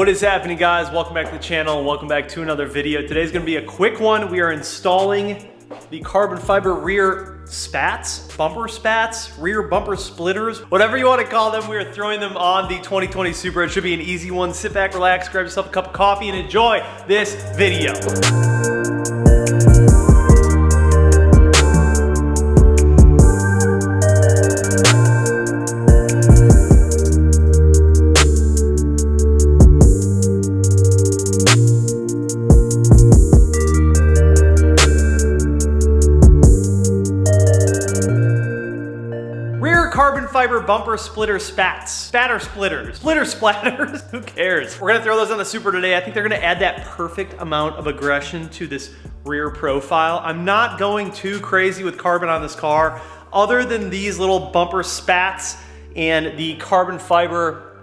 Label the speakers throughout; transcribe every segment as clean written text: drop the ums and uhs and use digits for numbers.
Speaker 1: What is happening, guys? Welcome back to the channel and welcome back to another video. Today's gonna be a quick one. We are installing the carbon fiber rear spats, bumper spats, rear bumper splitters, whatever you want to call them. We are throwing them on the 2020 Supra. It should be an easy one. Sit back, relax, grab yourself a cup of coffee and enjoy this video. Carbon fiber bumper splitter spats. Spatter splitters. Splitter splatters. Who cares? We're gonna throw those on the Supra today. I think they're gonna add that perfect amount of aggression to this rear profile. I'm not going too crazy with carbon on this car, other than these little bumper spats and the carbon fiber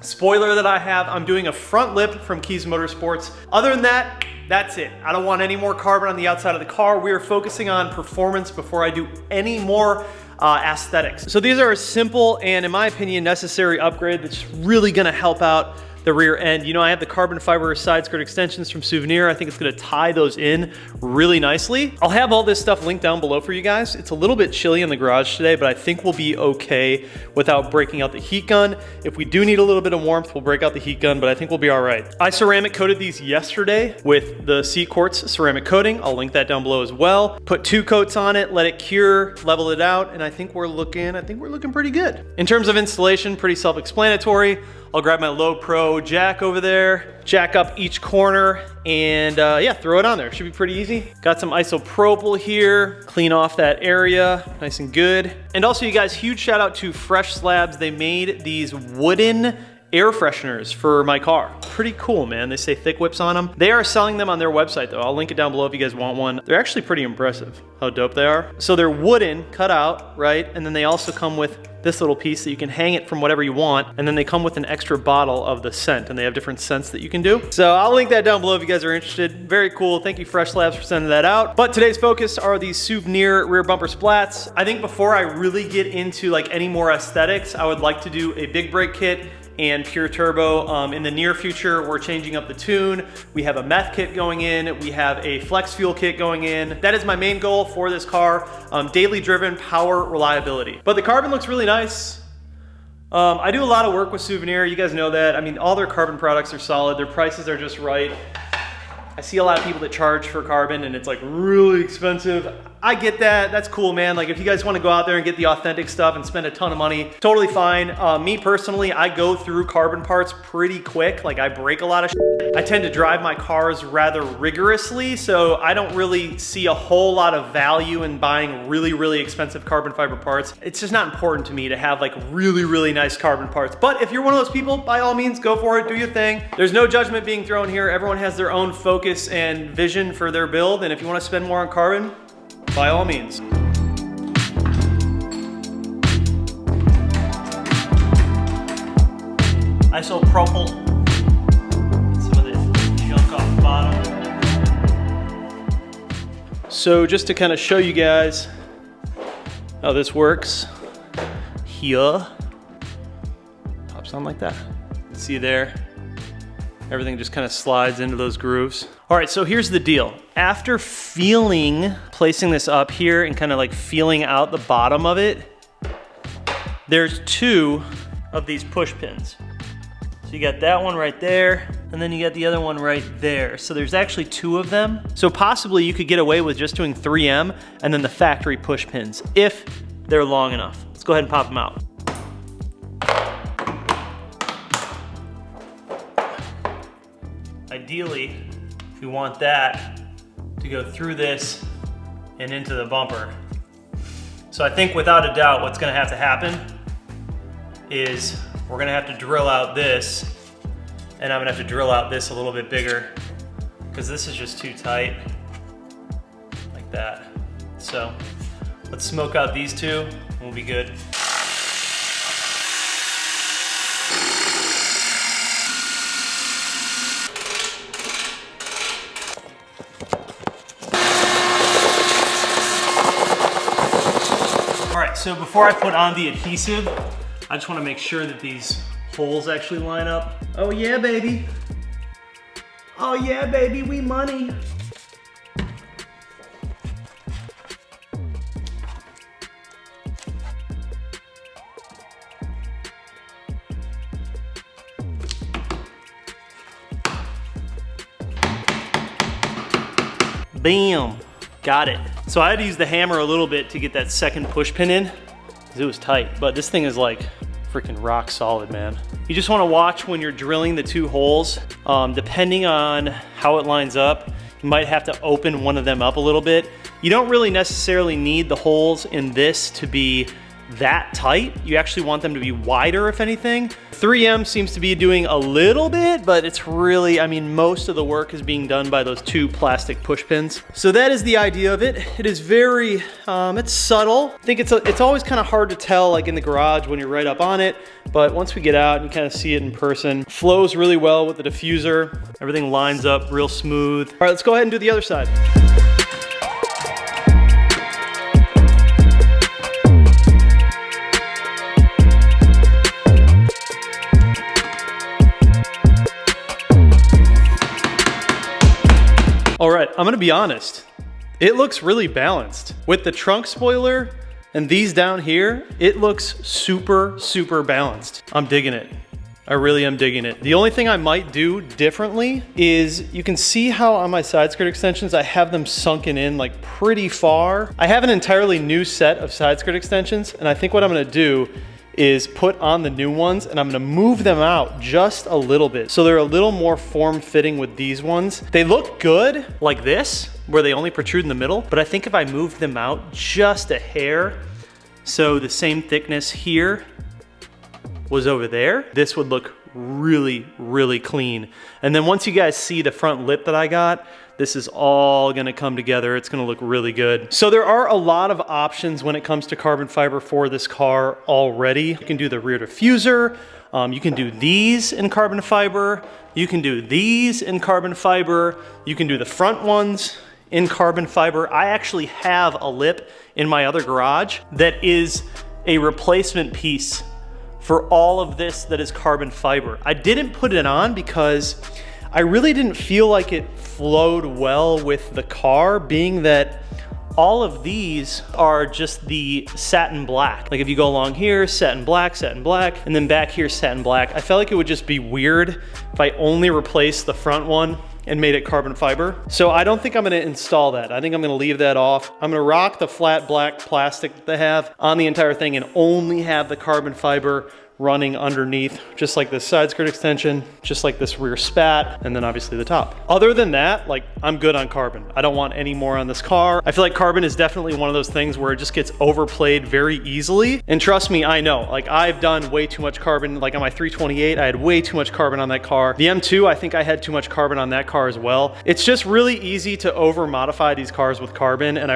Speaker 1: spoiler that I have. I'm doing a front lip from Keys Motorsports. Other than that, that's it. I don't want any more carbon on the outside of the car. We are focusing on performance before I do any more aesthetics. So these are a simple and, in my opinion, necessary upgrade that's really gonna help out the rear end. You know, I have the carbon fiber side skirt extensions from Suvneer. I think it's gonna tie those in really nicely. I'll have all this stuff linked down below for you guys. It's a little bit chilly in the garage today, but I think we'll be okay without breaking out the heat gun. If we do need a little bit of warmth, we'll break out the heat gun, but I think we'll be all right. I ceramic coated these yesterday with the Seat Quartz ceramic coating. I'll link that down below as well. Put 2 coats on it, let it cure, level it out, and I think we're looking pretty good. In terms of installation, pretty self-explanatory. I'll grab my Low Pro jack over there, jack up each corner, and yeah, throw it on there. Should be pretty easy. Got some isopropyl here, clean off that area, nice and good. And also, you guys, huge shout out to Fresh Slabs. They made these wooden air fresheners for my car. Pretty cool, man. They say thick whips on them. They are selling them on their website though. I'll link it down below if you guys want one. They're actually pretty impressive how dope they are. So they're wooden, cut out, right? And then they also come with this little piece that you can hang it from whatever you want. And then they come with an extra bottle of the scent, and they have different scents that you can do. So I'll link that down below if you guys are interested. Very cool. Thank you, Fresh Labs, for sending that out. But today's focus are these Suvneer rear bumper splats. I think before I really get into like any more aesthetics, I would like to do a big brake kit and pure turbo. In the near future, we're changing up the tune. We have a meth kit going in. We have a flex fuel kit going in. That is my main goal for this car. Daily driven power reliability. But the carbon looks really nice. I do a lot of work with Suvneer. You guys know that. I mean, all their carbon products are solid. Their prices are just right. I see a lot of people that charge for carbon and it's like really expensive. I get that, that's cool, man. Like if you guys wanna go out there and get the authentic stuff and spend a ton of money, totally fine. Me personally, I go through carbon parts pretty quick. Like I break a lot of shit. I tend to drive my cars rather rigorously, so I don't really see a whole lot of value in buying really, really expensive carbon fiber parts. It's just not important to me to have like really, really nice carbon parts. But if you're one of those people, by all means, go for it, do your thing. There's no judgment being thrown here. Everyone has their own focus and vision for their build, and if you wanna spend more on carbon, by all means. Isopropyl, some of the junk off the bottom. So just to kind of show you guys how this works, here, pops on like that. See there? Everything just kind of slides into those grooves. All right, so here's the deal. After placing this up here and kind of like feeling out the bottom of it, there's 2 of these push pins. So you got that one right there, and then you got the other one right there. So there's actually 2 of them. So possibly you could get away with just doing 3M and then the factory push pins, if they're long enough. Let's go ahead and pop them out. Ideally, we want that to go through this and into the bumper. So I think without a doubt what's gonna have to happen is we're gonna have to drill out this, and I'm gonna have to drill out this a little bit bigger because this is just too tight, like that. So let's smoke out these 2 and we'll be good. So before I put on the adhesive, I just want to make sure that these holes actually line up. Oh yeah, baby. Oh yeah, baby, we money. Bam, got it. So I had to use the hammer a little bit to get that second push pin in, because it was tight, but this thing is like freaking rock solid, man. You just wanna watch when you're drilling the two holes. Depending on how it lines up, you might have to open one of them up a little bit. You don't really necessarily need the holes in this to be that tight. You actually want them to be wider, if anything. 3M seems to be doing a little bit, but it's really, I mean, most of the work is being done by those two plastic push pins. So that is the idea of it. It is very, it's subtle. I think it's always kind of hard to tell, like in the garage when you're right up on it, but once we get out and you kind of see it in person, flows really well with the diffuser. Everything lines up real smooth. All right, let's go ahead and do the other side. All right, I'm gonna be honest. It looks really balanced. With the trunk spoiler and these down here, it looks super, super balanced. I'm digging it. I really am digging it. The only thing I might do differently is you can see how on my side skirt extensions, I have them sunken in like pretty far. I have an entirely new set of side skirt extensions, and I think what I'm gonna do is put on the new ones, and I'm gonna move them out just a little bit. So they're a little more form-fitting with these ones. They look good like this, where they only protrude in the middle, but I think if I moved them out just a hair, so the same thickness here was over there, this would look really, really clean. And then once you guys see the front lip that I got, this is all gonna come together. It's gonna look really good. So there are a lot of options when it comes to carbon fiber for this car already. You can do the rear diffuser. You can do these in carbon fiber. You can do these in carbon fiber. You can do the front ones in carbon fiber. I actually have a lip in my other garage that is a replacement piece for all of this that is carbon fiber. I didn't put it on because I really didn't feel like it flowed well with the car, being that all of these are just the satin black. Like if you go along here, satin black, and then back here, satin black. I felt like it would just be weird if I only replaced the front one and made it carbon fiber. So I don't think I'm gonna install that. I think I'm gonna leave that off. I'm gonna rock the flat black plastic that they have on the entire thing and only have the carbon fiber running underneath, just like this side skirt extension, just like this rear spat, and then obviously the top. Other than that, like, I'm good on carbon. I don't want any more on this car. I feel like carbon is definitely one of those things where it just gets overplayed very easily. And trust me, I know, like I've done way too much carbon. Like on my 328, I had way too much carbon on that car. The M2, I think I had too much carbon on that car as well. It's just really easy to over modify these cars with carbon, and I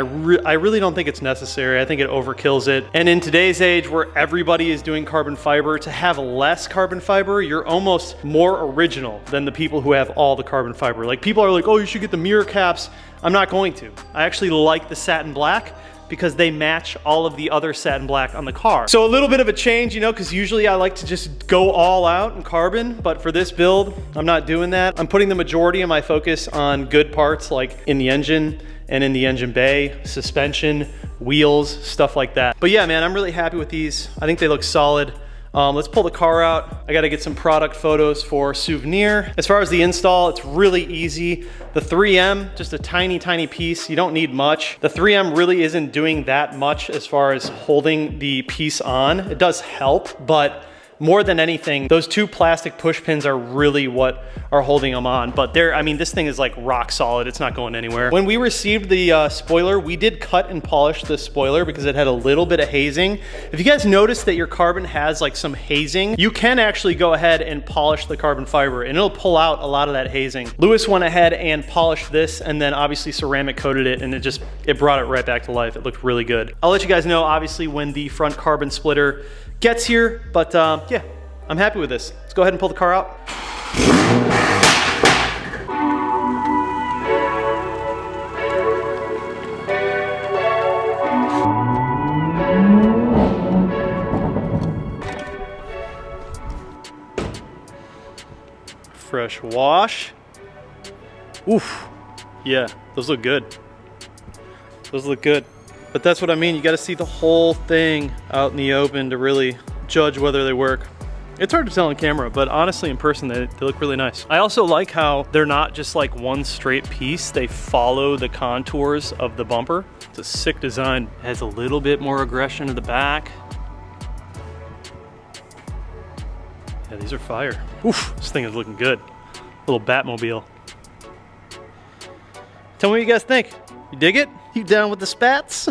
Speaker 1: really don't think it's necessary. I think it overkills it. And in today's age where everybody is doing carbon fiber, to have less carbon fiber, you're almost more original than the people who have all the carbon fiber. Like people are like, oh, you should get the mirror caps. I'm not going to. I actually like the satin black because they match all of the other satin black on the car. So a little bit of a change, you know, because usually I like to just go all out in carbon, but for this build, I'm not doing that. I'm putting the majority of my focus on good parts like in the engine and in the engine bay, suspension, wheels, stuff like that. But yeah, man, I'm really happy with these. I think they look solid. Let's pull the car out. I gotta get some product photos for Suvneer. As far as the install, it's really easy. The 3M, just a tiny, tiny piece. You don't need much. The 3M really isn't doing that much as far as holding the piece on. It does help, but more than anything, those two plastic push pins are really what are holding them on. But I mean, this thing is like rock solid. It's not going anywhere. When we received the spoiler, we did cut and polish the spoiler because it had a little bit of hazing. If you guys notice that your carbon has like some hazing, you can actually go ahead and polish the carbon fiber and it'll pull out a lot of that hazing. Lewis went ahead and polished this and then obviously ceramic coated it, and it brought it right back to life. It looked really good. I'll let you guys know obviously when the front carbon splitter gets here, but yeah, I'm happy with this. Let's go ahead and pull the car out. Fresh wash. Oof. Yeah, those look good. Those look good. But that's what I mean. You got to see the whole thing out in the open to really judge whether they work. It's hard to tell on camera, but honestly in person they look really nice. I also like how they're not just like one straight piece. They follow the contours of the bumper. It's a sick design. It has a little bit more aggression to the back. Yeah, these are fire. Oof, this thing is looking good. Little Batmobile. Tell me what you guys think. You dig it? You down with the Spats?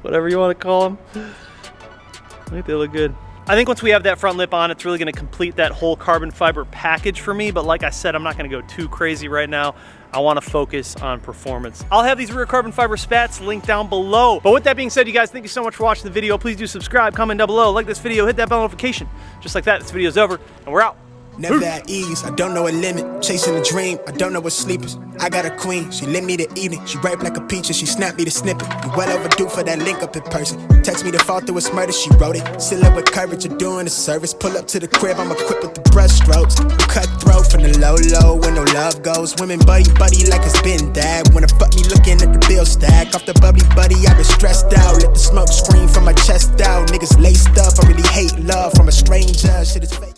Speaker 1: Whatever you want to call them. I think they look good. I think once we have that front lip on, it's really gonna complete that whole carbon fiber package for me, but like I said, I'm not gonna go too crazy right now. I wanna focus on performance. I'll have these rear carbon fiber Spats linked down below. But with that being said, you guys, thank you so much for watching the video. Please do subscribe, comment down below, like this video, hit that bell notification. Just like that, this video's over, and we're out.
Speaker 2: Never at ease, I don't know a limit. Chasing a dream, I don't know what sleepers. I got a queen, she lit me the evening. She ripe like a peach and she snapped me the snippet. You well overdue for that link up in person. Text me to fall through a murder, she wrote it. Still up with courage, you're doing a service. Pull up to the crib, I'm equipped with the brush strokes. Cutthroat from the low, where no love goes. Women buddy like it's been that. Wanna fuck me looking at the bill stack. Off the bubbly buddy, I've been stressed out. Let the smoke scream from my chest out. Niggas laced up, I really hate love from a stranger. Shit is fake.